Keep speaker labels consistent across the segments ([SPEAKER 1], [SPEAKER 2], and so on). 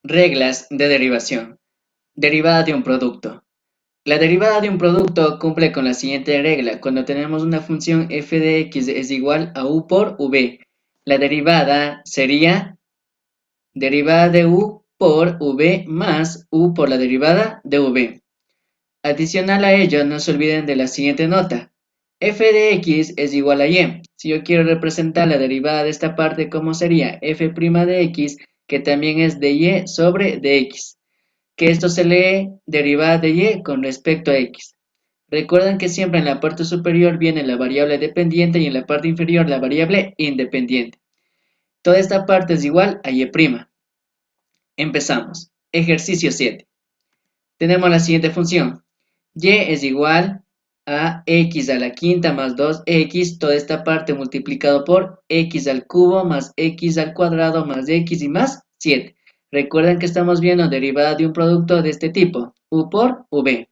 [SPEAKER 1] Reglas de derivación. Derivada de un producto. La derivada de un producto cumple con la siguiente regla. Cuando tenemos una función f de x es igual a u por v, la derivada sería derivada de u por v más u por la derivada de v. Adicional a ello, no se olviden de la siguiente nota. F de x es igual a y. Si yo quiero representar la derivada de esta parte, ¿cómo sería? F' de x, que también es de y sobre de x. Que esto se lee derivada de y con respecto a x. Recuerden que siempre en la parte superior viene la variable dependiente y en la parte inferior la variable independiente. Toda esta parte es igual a y'. Empezamos. Ejercicio 7. Tenemos la siguiente función. Y es igual a x a la quinta más 2x, toda esta parte multiplicado por x al cubo más x al cuadrado más x y más 7. Recuerden que estamos viendo derivada de un producto de este tipo, u por v.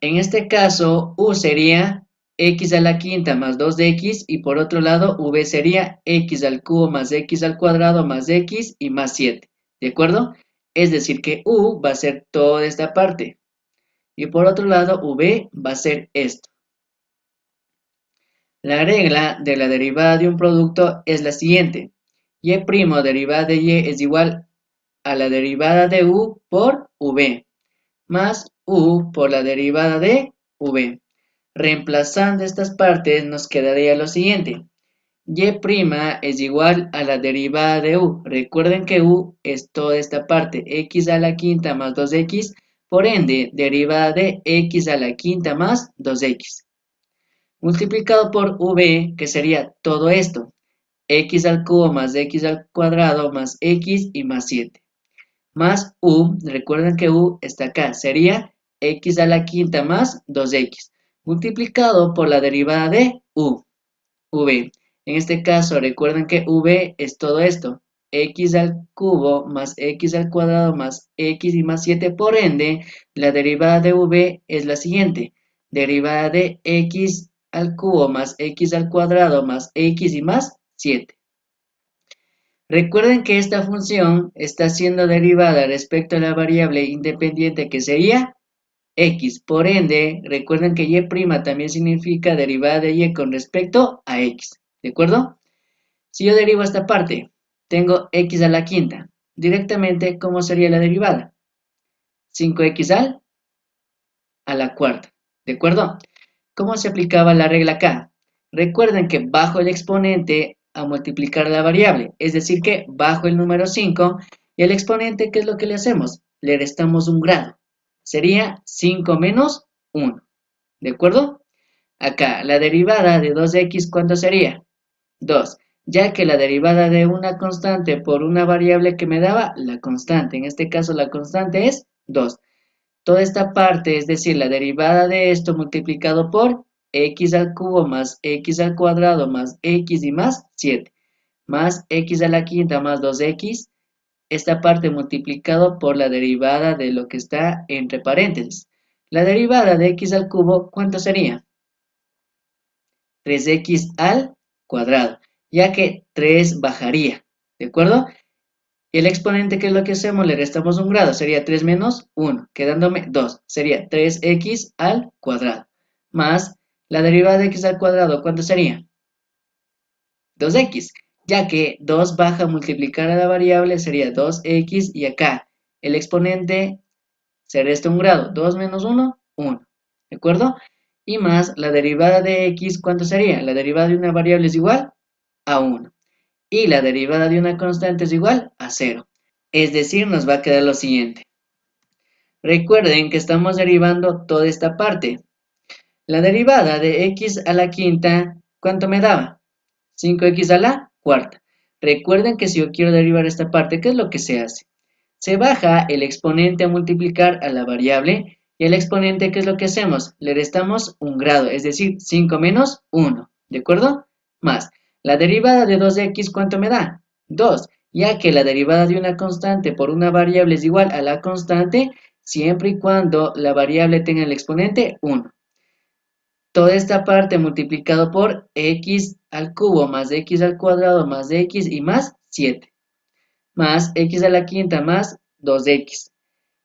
[SPEAKER 1] En este caso, u sería x a la quinta más 2x y por otro lado, v sería x al cubo más x al cuadrado más x y más 7. ¿De acuerdo? Es decir que u va a ser toda esta parte. Y por otro lado, v va a ser esto. La regla de la derivada de un producto es la siguiente. Y' derivada de y es igual a la derivada de u por v, más u por la derivada de v. Reemplazando estas partes nos quedaría lo siguiente. Y' es igual a la derivada de u. Recuerden que u es toda esta parte, x a la quinta más 2x, por ende, derivada de x a la quinta más 2x. Multiplicado por v, que sería todo esto, x al cubo más x al cuadrado más x y más 7. Más u, recuerden que u está acá, sería x a la quinta más 2x, multiplicado por la derivada de u, v. En este caso, recuerden que v es todo esto, x al cubo más x al cuadrado más x y más 7, por ende, la derivada de v es la siguiente, derivada de x al cubo más x al cuadrado más x y más 7. Recuerden que esta función está siendo derivada respecto a la variable independiente que sería x, por ende, recuerden que y' también significa derivada de y con respecto a x, ¿de acuerdo? Si yo derivo esta parte, tengo x a la quinta. Directamente, ¿cómo sería la derivada? 5x a la cuarta, ¿de acuerdo? ¿Cómo se aplicaba la regla acá? Recuerden que bajo el exponente a multiplicar la variable, es decir que bajo el número 5 y el exponente, ¿qué es lo que le hacemos? Le restamos un grado. Sería 5 menos 1, ¿de acuerdo? Acá, la derivada de 2x, ¿cuánto sería? 2, ya que la derivada de una constante por una variable que me daba la constante, en este caso la constante es 2. Toda esta parte, es decir, la derivada de esto multiplicado por x al cubo más x al cuadrado más x y más 7, más x a la quinta más 2x, esta parte multiplicado por la derivada de lo que está entre paréntesis. La derivada de x al cubo, ¿cuánto sería? 3x al cuadrado, ya que 3 bajaría, ¿de acuerdo? Y el exponente, ¿qué es lo que hacemos? Le restamos un grado, sería 3 menos 1, quedándome 2, sería 3x al cuadrado, más la derivada de x al cuadrado, ¿cuánto sería? 2x, ya que 2 baja a multiplicar a la variable, sería 2x, y acá el exponente se resta un grado, 2 menos 1, 1, ¿de acuerdo? Y más la derivada de x, ¿cuánto sería? La derivada de una variable es igual a 1, y la derivada de una constante es igual a 0. Es decir, nos va a quedar lo siguiente. Recuerden que estamos derivando toda esta parte. La derivada de x a la quinta, ¿cuánto me daba? 5x a la cuarta. Recuerden que si yo quiero derivar esta parte, ¿qué es lo que se hace? Se baja el exponente a multiplicar a la variable y el exponente, ¿qué es lo que hacemos? Le restamos un grado, es decir, 5 menos 1, ¿de acuerdo? Más, la derivada de 2x, ¿cuánto me da? 2, ya que la derivada de una constante por una variable es igual a la constante siempre y cuando la variable tenga el exponente 1. Toda esta parte multiplicado por x al cubo más x al cuadrado más x y más 7. más x a la quinta más 2x.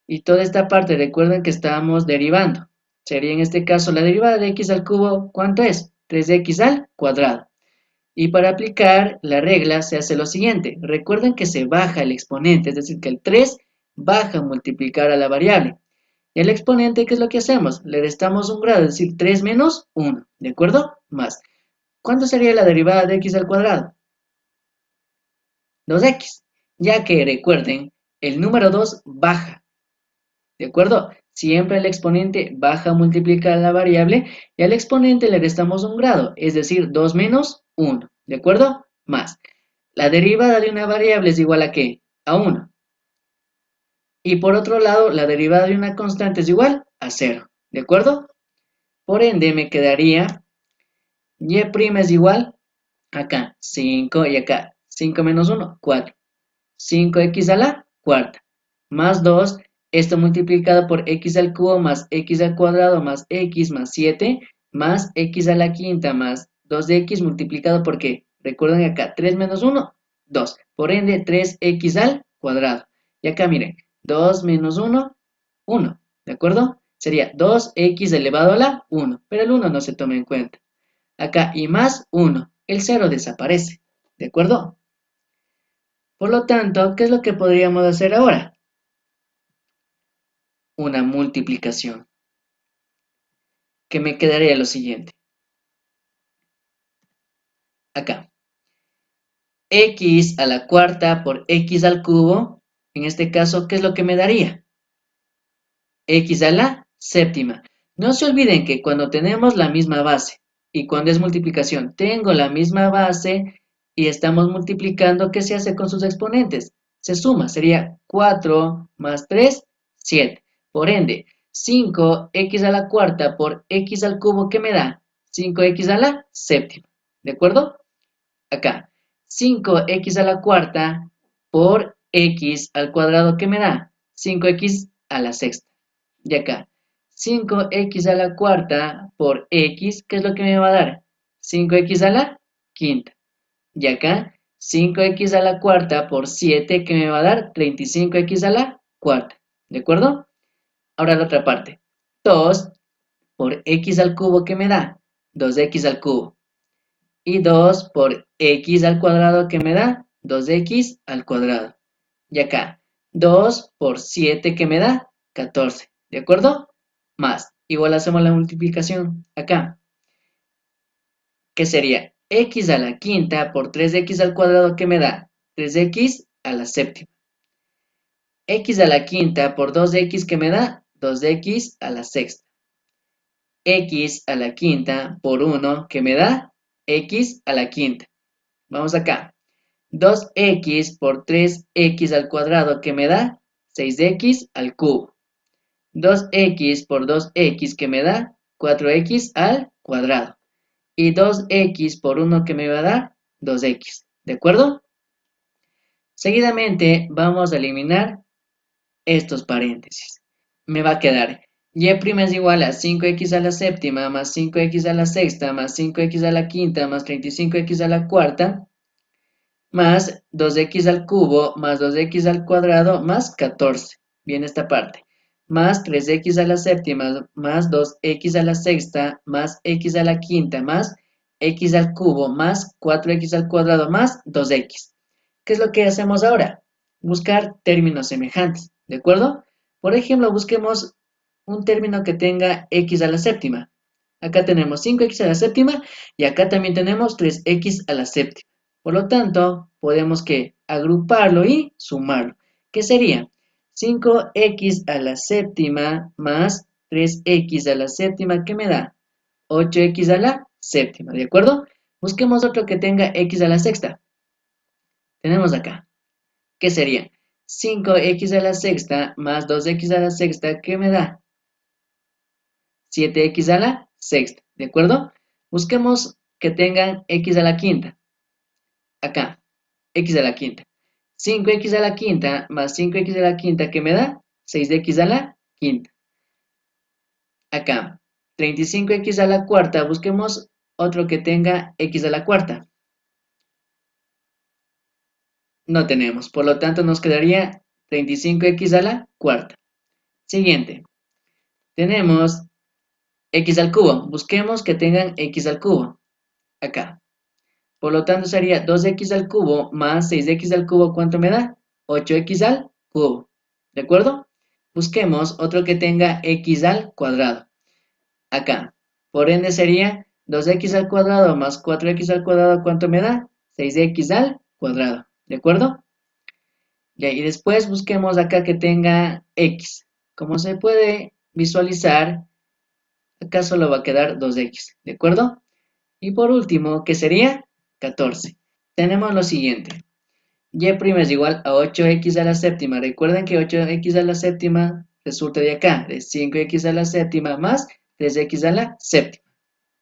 [SPEAKER 1] Y toda esta parte, recuerden que estábamos derivando. Sería en este caso la derivada de x al cubo, ¿cuánto es? 3x al cuadrado. Y para aplicar la regla se hace lo siguiente. Recuerden que se baja el exponente, es decir, que el 3 baja a multiplicar a la variable. Y al exponente, ¿qué es lo que hacemos? Le restamos un grado, es decir, 3 menos 1, ¿de acuerdo? Más. ¿Cuánto sería la derivada de x al cuadrado? 2x, ya que recuerden, el número 2 baja, ¿de acuerdo? Siempre el exponente baja a multiplicar a la variable y al exponente le restamos un grado, es decir, 2 menos 1, ¿de acuerdo? Más. La derivada de una variable es igual a ¿qué? A 1. Y por otro lado, la derivada de una constante es igual a 0, ¿de acuerdo? Por ende, me quedaría y' es igual acá 5 y acá 5 menos 1, 4. 5x a la cuarta más 2, esto multiplicado por x al cubo más x al cuadrado más x más 7 más x a la quinta más 2x multiplicado por ¿qué? Recuerden acá 3 menos 1, 2. Por ende, 3x al cuadrado. Y acá miren, 2 menos 1, 1. ¿De acuerdo? Sería 2x elevado a la 1, pero el 1 no se toma en cuenta. Acá y más 1, el 0 desaparece. ¿De acuerdo? Por lo tanto, ¿qué es lo que podríamos hacer ahora? Una multiplicación, que me quedaría lo siguiente. Acá, x a la cuarta por x al cubo, en este caso, ¿qué es lo que me daría? X a la séptima. No se olviden que cuando tenemos la misma base y cuando es multiplicación, tengo la misma base y estamos multiplicando, ¿qué se hace con sus exponentes? Se suma, sería 4 más 3, 7. Por ende, 5x a la cuarta por x al cubo, ¿qué me da? 5x a la séptima. ¿De acuerdo? Acá, 5x a la cuarta por x al cuadrado, ¿qué me da? 5x a la sexta. Y acá, 5x a la cuarta por x, ¿qué es lo que me va a dar? 5x a la quinta. Y acá, 5x a la cuarta por 7, ¿qué me va a dar? 35x a la cuarta. ¿De acuerdo? Ahora la otra parte. 2 por x al cubo, ¿qué me da? 2x al cubo. Y 2 por x al cuadrado, ¿qué me da? 2x al cuadrado. Y acá, 2 por 7, ¿qué me da? 14. ¿De acuerdo? Más. Igual hacemos la multiplicación acá. ¿Qué sería? X a la quinta por 3x al cuadrado, ¿qué me da? 3x a la séptima. X a la quinta por 2x, ¿qué me da? 2x a la sexta. X a la quinta por 1, ¿qué me da? X a la quinta. Vamos acá. 2x por 3x al cuadrado, ¿qué me da? 6x al cubo. 2x por 2x, ¿qué me da? 4x al cuadrado. Y 2x por 1, ¿qué me va a dar? 2x. ¿De acuerdo? Seguidamente vamos a eliminar estos paréntesis. Me va a quedar y' es igual a 5x a la séptima más 5x a la sexta más 5x a la quinta más 35x a la cuarta más 2x al cubo más 2x al cuadrado más 14. Bien esta parte. Más 3x a la séptima más 2x a la sexta más x a la quinta más x al cubo más 4x al cuadrado más 2x. ¿Qué es lo que hacemos ahora? Buscar términos semejantes, ¿de acuerdo? Por ejemplo, busquemos un término que tenga x a la séptima. Acá tenemos 5x a la séptima y acá también tenemos 3x a la séptima. Por lo tanto, podemos que agruparlo y sumarlo. ¿Qué sería? 5x a la séptima más 3x a la séptima, ¿qué me da? 8x a la séptima, ¿de acuerdo? Busquemos otro que tenga x a la sexta. Tenemos acá. ¿Qué sería? 5x a la sexta más 2x a la sexta, ¿qué me da? 7x a la sexta, ¿de acuerdo? Busquemos que tengan x a la quinta. Acá, x a la quinta. 5x a la quinta más 5x a la quinta, ¿qué me da? 6x a la quinta. Acá, 35x a la cuarta, busquemos otro que tenga x a la cuarta. No tenemos, por lo tanto nos quedaría 35x a la cuarta. Siguiente, tenemos x al cubo. Busquemos que tengan x al cubo, acá. Por lo tanto sería 2x al cubo más 6x al cubo, ¿cuánto me da? 8x al cubo, ¿de acuerdo? Busquemos otro que tenga x al cuadrado, acá. Por ende sería 2x al cuadrado más 4x al cuadrado, ¿cuánto me da? 6x al cuadrado, ¿de acuerdo? Ya, y después busquemos acá que tenga x. Como se puede visualizar, acá solo va a quedar 2x, ¿de acuerdo? Y por último, ¿qué sería? 14. Tenemos lo siguiente. Y' es igual a 8x a la séptima. Recuerden que 8x a la séptima resulta de acá, de 5x a la séptima más 3x a la séptima.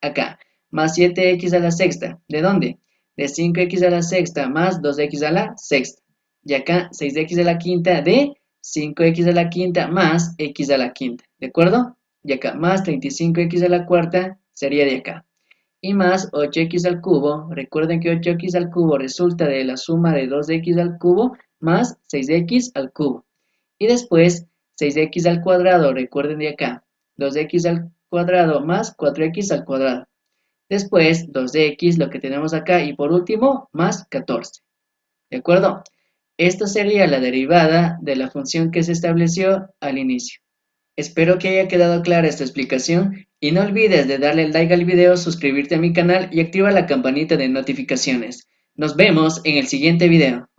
[SPEAKER 1] Acá, más 7x a la sexta. ¿De dónde? De 5x a la sexta más 2x a la sexta. Y acá, 6x a la quinta de 5x a la quinta más x a la quinta. ¿De acuerdo? Y acá, más 35x a la cuarta sería de acá. Y más 8x al cubo. Recuerden que 8x al cubo resulta de la suma de 2x al cubo más 6x al cubo. Y después 6x al cuadrado, recuerden de acá, 2x al cuadrado más 4x al cuadrado. Después 2x, lo que tenemos acá, y por último, más 14. ¿De acuerdo? Esta sería la derivada de la función que se estableció al inicio. Espero que haya quedado clara esta explicación y no olvides de darle like al video, suscribirte a mi canal y activar la campanita de notificaciones. Nos vemos en el siguiente video.